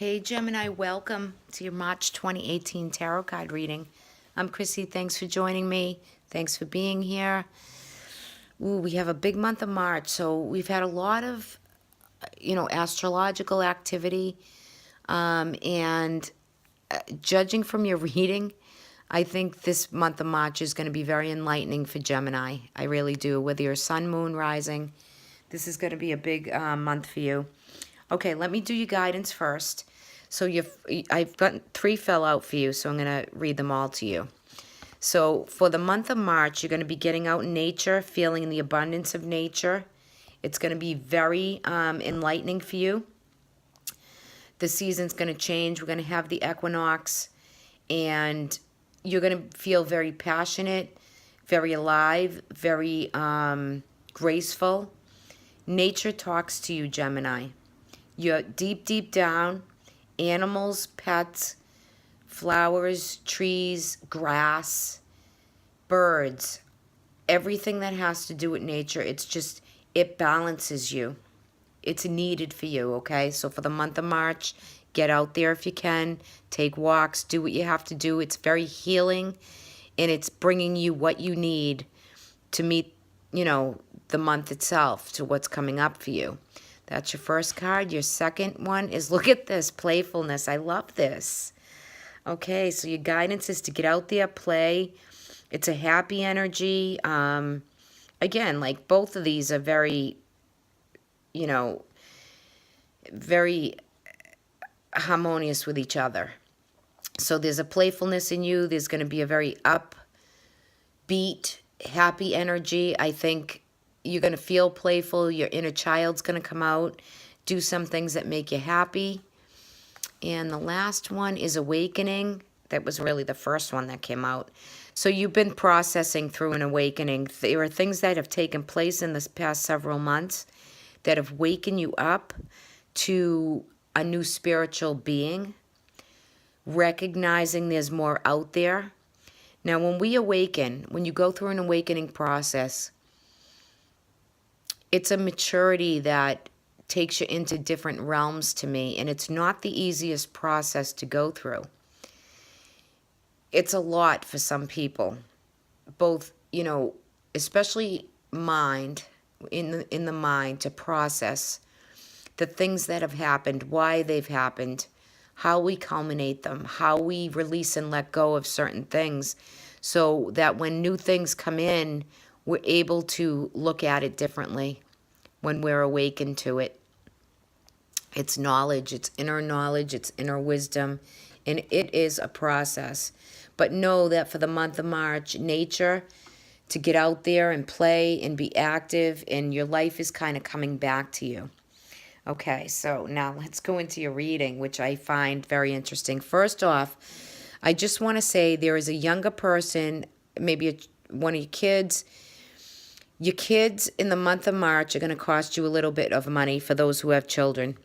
Hey Gemini, welcome to your March 2018 Tarot card reading. I'm Chrissy. Thanks for joining me. Thanks for being here. Ooh, we have a big month of March, so we've had a lot of, astrological activity. And judging from your reading, I think this month of March is going to be very enlightening for Gemini. I really do. Whether you're sun, moon, rising, this is going to be a big month for you. Okay, let me do your guidance first. So I've got 3 fell out for you, so I'm going to read them all to you. So for the month of March, you're going to be getting out in nature, feeling the abundance of nature. It's going to be very enlightening for you. The season's going to change. We're going to have the equinox, and you're going to feel very passionate, very alive, very graceful. Nature talks to you, Gemini. You're deep down, animals, pets, flowers, trees, grass, birds, everything that has to do with nature, it balances you. It's needed for you, okay? So for the month of March, get out there if you can, take walks, do what you have to do. It's very healing, and it's bringing you what you need to meet, the month itself, to what's coming up for you. That's your first card. Your second one is, look at this, playfulness. I love this. Okay, so your guidance is to get out there, play. It's a happy energy. Again, like both of these are very, very harmonious with each other. So there's a playfulness in you. There's going to be a very upbeat, happy energy. I think you're going to feel playful. Your inner child's going to come out, do some things that make you happy. And the last one is awakening. That was really the first one that came out. So you've been processing through an awakening. There are things that have taken place in this past several months that have waken you up to a new spiritual being, recognizing there's more out there. Now, when we awaken, when you go through an awakening process, it's a maturity that takes you into different realms to me, and it's not the easiest process to go through. It's a lot for some people, both, especially mind, in the mind, to process the things that have happened, why they've happened, how we culminate them, how we release and let go of certain things, so that when new things come in, we're able to look at it differently when we're awakened to it. It's knowledge, it's inner wisdom, and it is a process. But know that for the month of March, nature, to get out there and play and be active, and your life is kind of coming back to you. Okay, so now let's go into your reading, which I find very interesting. First off, I just want to say there is a younger person, maybe one of your kids. Your kids in the month of March are going to cost you a little bit of money for those who have children.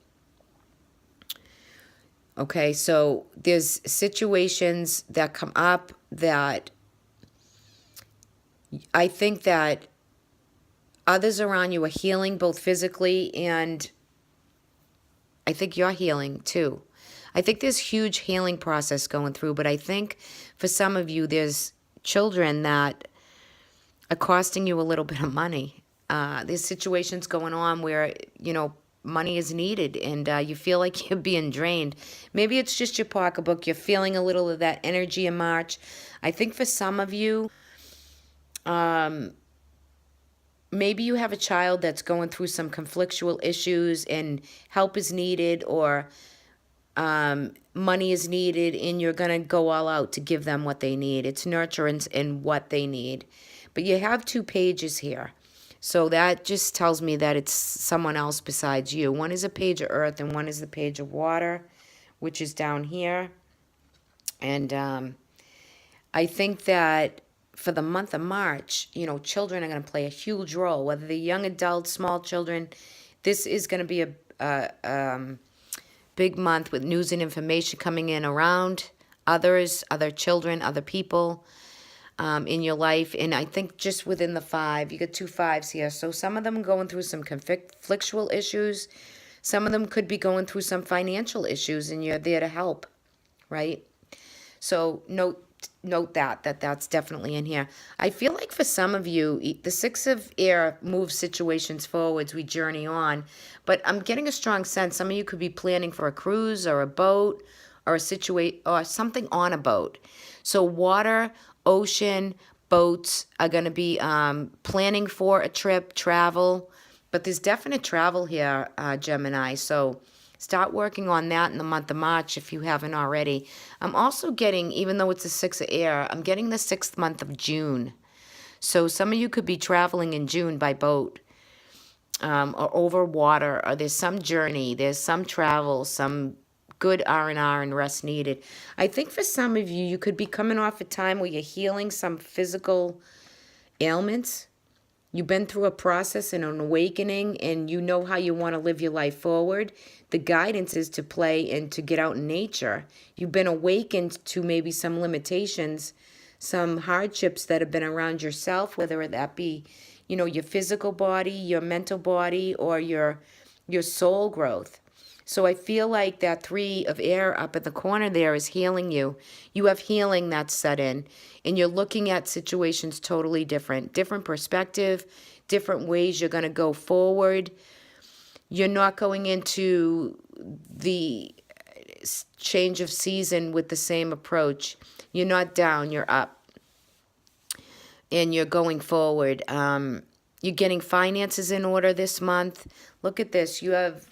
Okay, so there's situations that come up that I think that others around you are healing, both physically, and I think you're healing too. I think there's huge healing process going through, but I think for some of you, there's children that are costing you a little bit of money. There's situations going on where, money is needed, and you feel like you're being drained. Maybe it's just your pocketbook. You're feeling a little of that energy in March. I think for some of you, maybe you have a child that's going through some conflictual issues and help is needed, or money is needed, and you're going to go all out to give them what they need. It's nurturance and what they need. But you have 2 pages here. So that just tells me that it's someone else besides you. One is a page of earth and one is the page of water, which is down here. And I think that for the month of March, children are going to play a huge role, whether they're young adults, small children. This is going to be a big month with news and information coming in around others, other children, other people in your life. And I think just within the 5, you got 2 5s here. So some of them going through some conflictual issues. Some of them could be going through some financial issues and you're there to help, right? So note that's definitely in here. I feel like for some of you, the Six of Air moves situations forwards, we journey on, but I'm getting a strong sense some of you could be planning for a cruise or a boat or or something on a boat. So water, ocean, boats are going to be planning for a trip, travel, but there's definite travel here, Gemini. So start working on that in the month of March if you haven't already. I'm also getting, even though it's a Six of Air, I'm getting the 6th month of June. So some of you could be traveling in June by boat, or over water, or there's some journey, there's some travel, some good R&R and rest needed. I think for some of you, you could be coming off a time where you're healing some physical ailments. You've been through a process and an awakening, and you know how you want to live your life forward. The guidance is to play and to get out in nature. You've been awakened to maybe some limitations, some hardships that have been around yourself, whether that be, your physical body, your mental body, or your soul growth. So I feel like that 3 of Air up in the corner there is healing you. You have healing that's set in, and you're looking at situations totally different perspective, different ways you're going to go forward. You're not going into the change of season with the same approach. You're not down, you're up, and you're going forward. You're getting finances in order this month. Look at this. You have,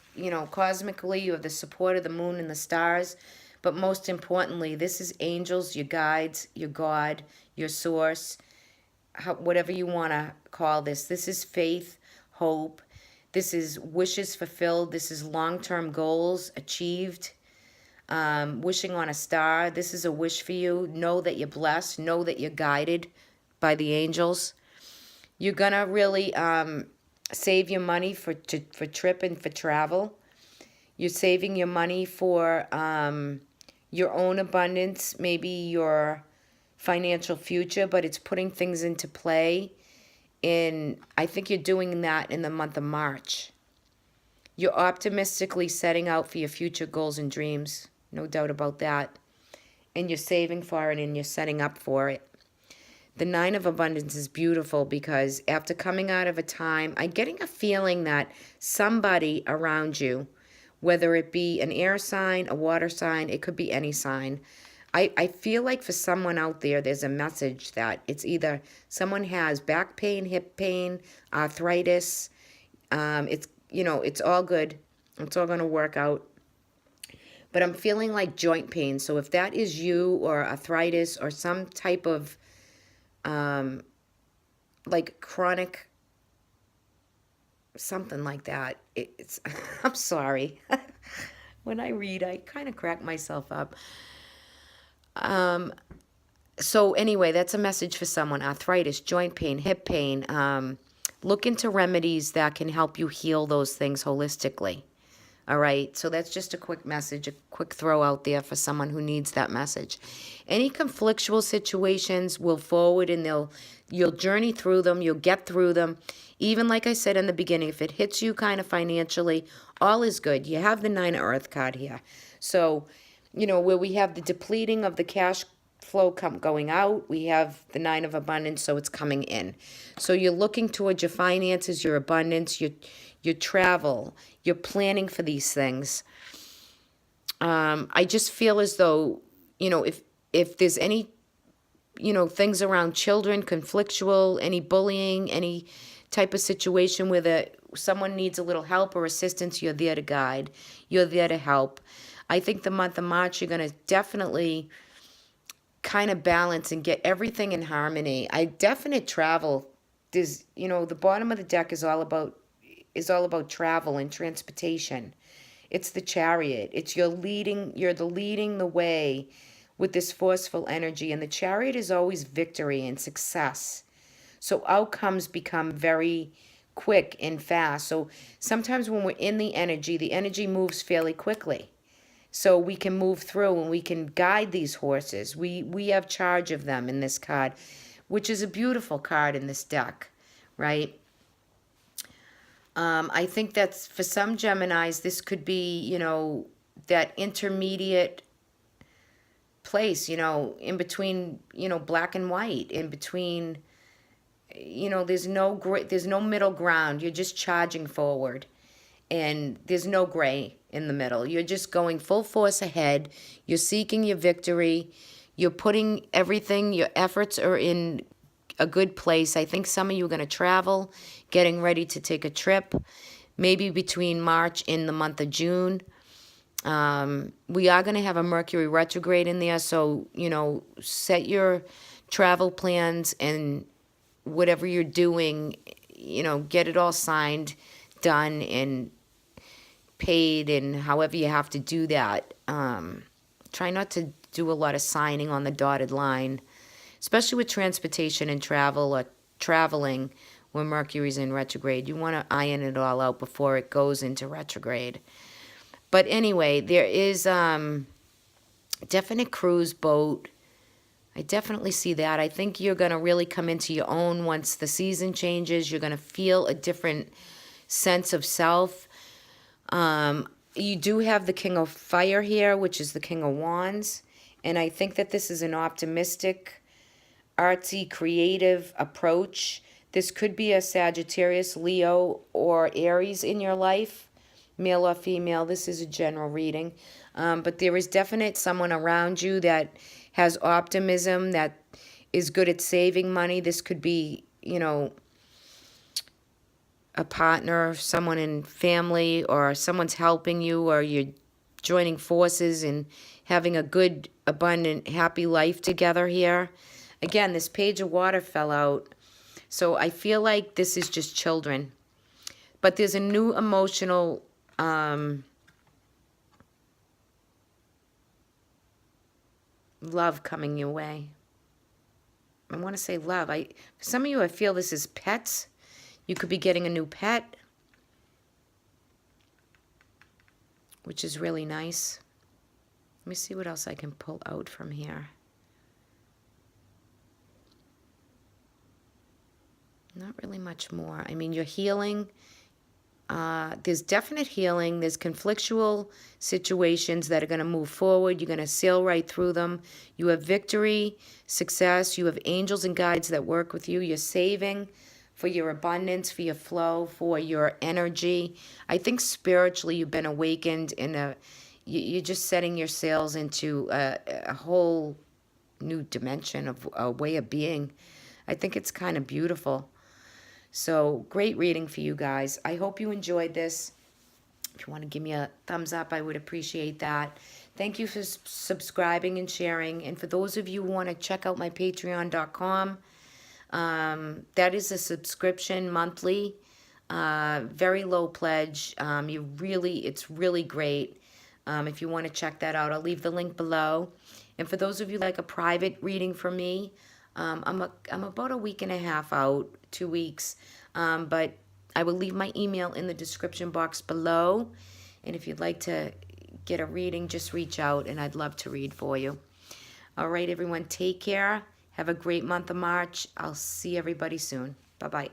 cosmically, you have the support of the moon and the stars. But most importantly, this is angels, your guides, your God, your source, whatever you want to call this. This is faith, hope. This is wishes fulfilled. This is long-term goals achieved. Wishing on a star. This is a wish for you. Know that you're blessed. Know that you're guided by the angels. You're going to really save your money for trip and for travel. You're saving your money for your own abundance, maybe your financial future, but it's putting things into play. I think you're doing that in the month of March. You're optimistically setting out for your future goals and dreams. No doubt about that. And you're saving for it and you're setting up for it. The 9 of Abundance is beautiful because after coming out of a time, I'm getting a feeling that somebody around you, whether it be an air sign, a water sign, it could be any sign. I feel like for someone out there, there's a message that it's either someone has back pain, hip pain, arthritis. It's all good. It's all going to work out. But I'm feeling like joint pain. So if that is you or arthritis or some type of like chronic, something like that. It's I'm sorry. When I read, I kind of crack myself up. So anyway, that's a message for someone. Arthritis, joint pain, hip pain. Look into remedies that can help you heal those things holistically. All right, so that's just a quick message, a quick throw out there for someone who needs that message. Any conflictual situations will forward and you'll journey through them, you'll get through them. Even like I said in the beginning, if it hits you kind of financially, all is good. You have the 9 of Earth card here. So, where we have the depleting of the cash flow going out, we have the 9 of Abundance, so it's coming in. So you're looking towards your finances, your abundance, your travel, you're planning for these things. I just feel as though, if there's any, things around children, conflictual, any bullying, any type of situation where someone needs a little help or assistance, you're there to guide. You're there to help. I think the month of March, you're going to definitely kind of balance and get everything in harmony. Definite travel. There's, the bottom of the deck is all about travel and transportation. It's the Chariot. It's you're leading the way with this forceful energy. And the Chariot is always victory and success. So outcomes become very quick and fast. So sometimes when we're in the energy moves fairly quickly. So we can move through and we can guide these horses. We have charge of them in this card, which is a beautiful card in this deck, right? I think that's for some Geminis, this could be, that intermediate place, in between, black and white, in between, there's no middle ground. You're just charging forward, and there's no gray in the middle. You're just going full force ahead. You're seeking your victory. You're putting everything, your efforts are in a good place. I think some of you are going to travel, getting ready to take a trip, maybe between March and the month of June. We are going to have a Mercury retrograde in there, so, set your travel plans, and whatever you're doing, get it all signed, done, and paid, and however you have to do that. Try not to do a lot of signing on the dotted line, especially with transportation and travel or traveling when Mercury's in retrograde. You want to iron it all out before it goes into retrograde. But anyway, there is definite cruise boat. I definitely see that. I think you're going to really come into your own once the season changes. You're going to feel a different sense of self. You do have the King of Fire here, which is the King of Wands. And I think that this is an optimistic, artsy, creative approach. This could be a Sagittarius, Leo, or Aries in your life, male or female. This is a general reading. But there is definite someone around you that has optimism, that is good at saving money. This could be, a partner, someone in family, or someone's helping you, or you're joining forces and having a good, abundant, happy life together here. Again, this Page of Water fell out, so I feel like this is just children. But there's a new emotional love coming your way. I want to say love. For some of you, I feel this is pets. You could be getting a new pet, which is really nice. Let me see what else I can pull out from here. Not really much more. I mean, you're healing. There's definite healing. There's conflictual situations that are going to move forward. You're going to sail right through them. You have victory, success. You have angels and guides that work with you. You're saving for your abundance, for your flow, for your energy. I think spiritually you've been awakened, and you're just setting your sails into a whole new dimension of a way of being. I think it's kind of beautiful. So great reading for you guys. I hope you enjoyed this. If you want to give me a thumbs up, I would appreciate that. Thank you for subscribing and sharing. And for those of you who want to check out my patreon.com, that is a subscription monthly, very low pledge. It's really great. If you want to check that out, I'll leave the link below. And for those of you like a private reading from me, I'm about a week and a half out, 2 weeks, but I will leave my email in the description box below. And if you'd like to get a reading, just reach out, and I'd love to read for you. All right, everyone, take care. Have a great month of March. I'll see everybody soon. Bye-bye.